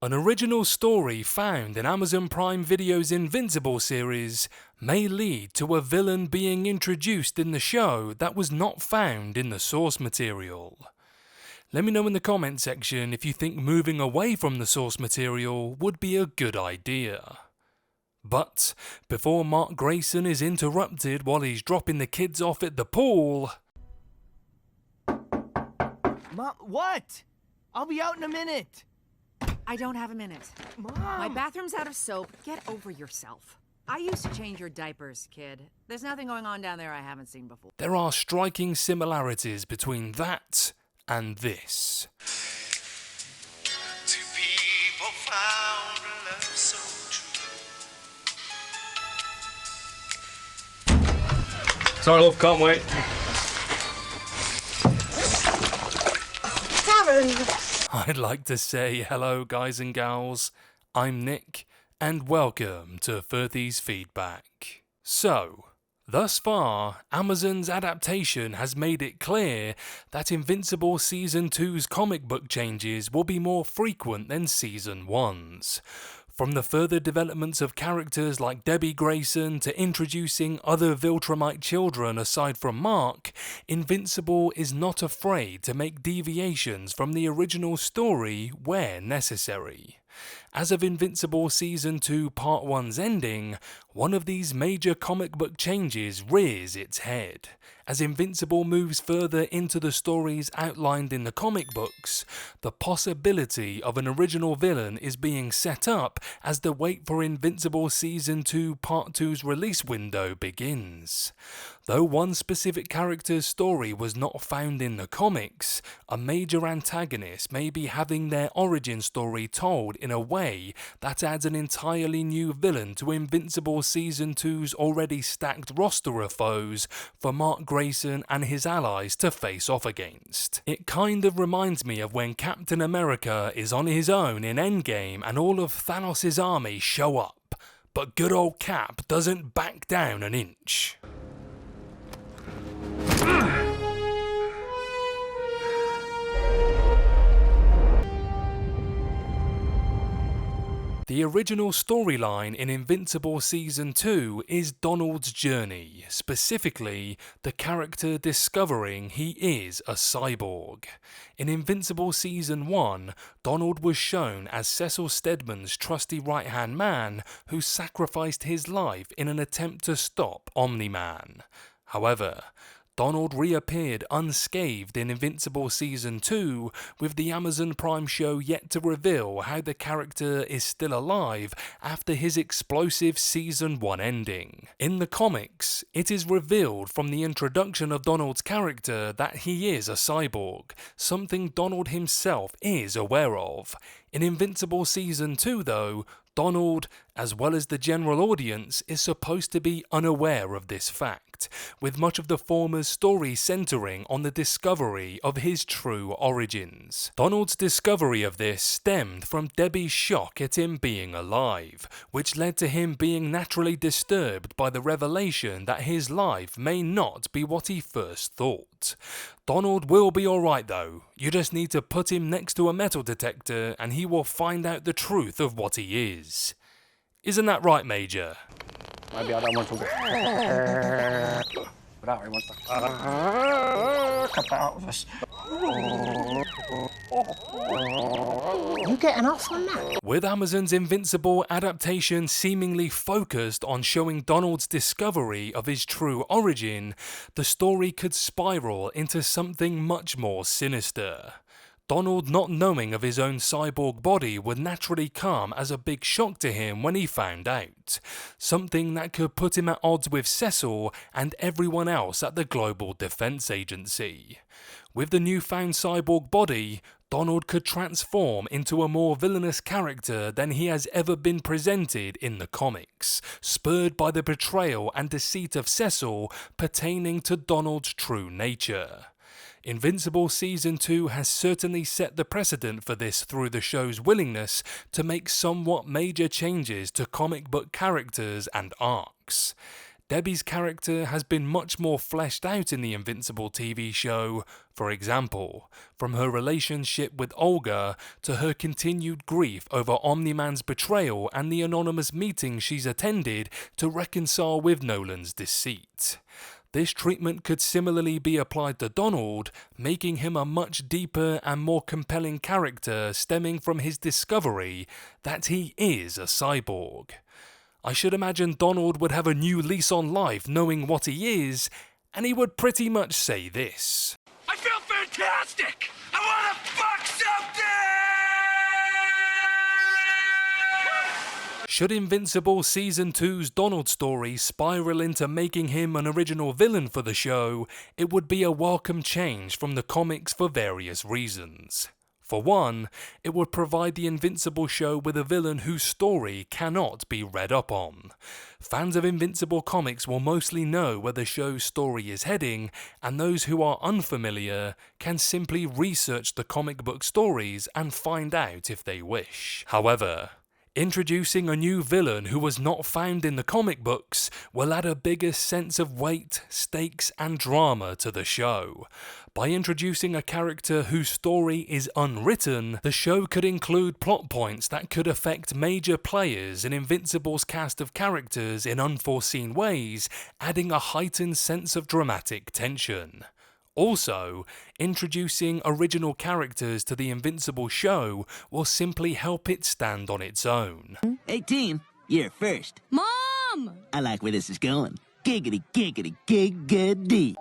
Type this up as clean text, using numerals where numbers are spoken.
An original story found in Amazon Prime Video's Invincible series may lead to a villain being introduced in the show that was not found in the source material. Let me know in the comment section if you think moving away from the source material would be a good idea. But before Mark Grayson is interrupted while he's dropping the kids off at the pool... Mom, what? I'll be out in a minute. I don't have a minute. Mom! My bathroom's out of soap. Get over yourself. I used to change your diapers, kid. There's nothing going on down there I haven't seen before. There are striking similarities between that and this. Two people found a love so true. Sorry, love, can't wait. I'd like to say hello guys and gals, I'm Nick, and welcome to Furthy's Feedback. So, thus far, Amazon's adaptation has made it clear that Invincible Season 2's comic book changes will be more frequent than Season 1's. From the further developments of characters like Debbie Grayson to introducing other Viltrumite children aside from Mark, Invincible is not afraid to make deviations from the original story where necessary. As of Invincible Season 2 Part 1's ending, one of these major comic book changes rears its head. As Invincible moves further into the stories outlined in the comic books, the possibility of an original villain is being set up as the wait for Invincible Season 2 Part 2's release window begins. Though one specific character's story was not found in the comics, a major antagonist may be having their origin story told in a way that adds an entirely new villain to Invincible Season 2's already stacked roster of foes for Mark Grayson and his allies to face off against. It kind of reminds me of when Captain America is on his own in Endgame and all of Thanos' army show up, but good old Cap doesn't back down an inch. The original storyline in Invincible Season 2 is Donald's journey, specifically the character discovering he is a cyborg. In Invincible Season 1, Donald was shown as Cecil Stedman's trusty right-hand man who sacrificed his life in an attempt to stop Omni-Man. However, Donald reappeared unscathed in Invincible Season 2, with the Amazon Prime show yet to reveal how the character is still alive after his explosive Season 1 ending. In the comics, it is revealed from the introduction of Donald's character that he is a cyborg, something Donald himself is aware of. In Invincible Season 2 though, Donald, as well as the general audience, is supposed to be unaware of this fact, with much of the former's story centering on the discovery of his true origins. Donald's discovery of this stemmed from Debbie's shock at him being alive, which led to him being naturally disturbed by the revelation that his life may not be what he first thought. Donald will be alright though, you just need to put him next to a metal detector and he will find out the truth of what he is. Isn't that right, Major? Maybe I don't want to go. But I want to cut that out of us. You getting off on that? With Amazon's Invincible adaptation seemingly focused on showing Donald's discovery of his true origin, the story could spiral into something much more sinister. Donald not knowing of his own cyborg body would naturally come as a big shock to him when he found out, something that could put him at odds with Cecil and everyone else at the Global Defense Agency. With the newfound cyborg body, Donald could transform into a more villainous character than he has ever been presented in the comics, spurred by the betrayal and deceit of Cecil pertaining to Donald's true nature. Invincible Season 2 has certainly set the precedent for this through the show's willingness to make somewhat major changes to comic book characters and arcs. Debbie's character has been much more fleshed out in the Invincible TV show. For example, from her relationship with Olga to her continued grief over Omni-Man's betrayal and the anonymous meetings she's attended to reconcile with Nolan's deceit. This treatment could similarly be applied to Donald, making him a much deeper and more compelling character stemming from his discovery that he is a cyborg. I should imagine Donald would have a new lease on life knowing what he is, and he would pretty much say this. I feel fantastic! I wanna fuck something! Should Invincible Season 2's Donald story spiral into making him an original villain for the show, it would be a welcome change from the comics for various reasons. For one, it would provide the Invincible show with a villain whose story cannot be read up on. Fans of Invincible comics will mostly know where the show's story is heading, and those who are unfamiliar can simply research the comic book stories and find out if they wish. However, introducing a new villain who was not found in the comic books will add a bigger sense of weight, stakes, and drama to the show. By introducing a character whose story is unwritten, the show could include plot points that could affect major players in Invincible's cast of characters in unforeseen ways, adding a heightened sense of dramatic tension. Also, introducing original characters to the Invincible show will simply help it stand on its own. Hey, team, you're first. Mom! I like where this is going. Giggity, giggity, giggity.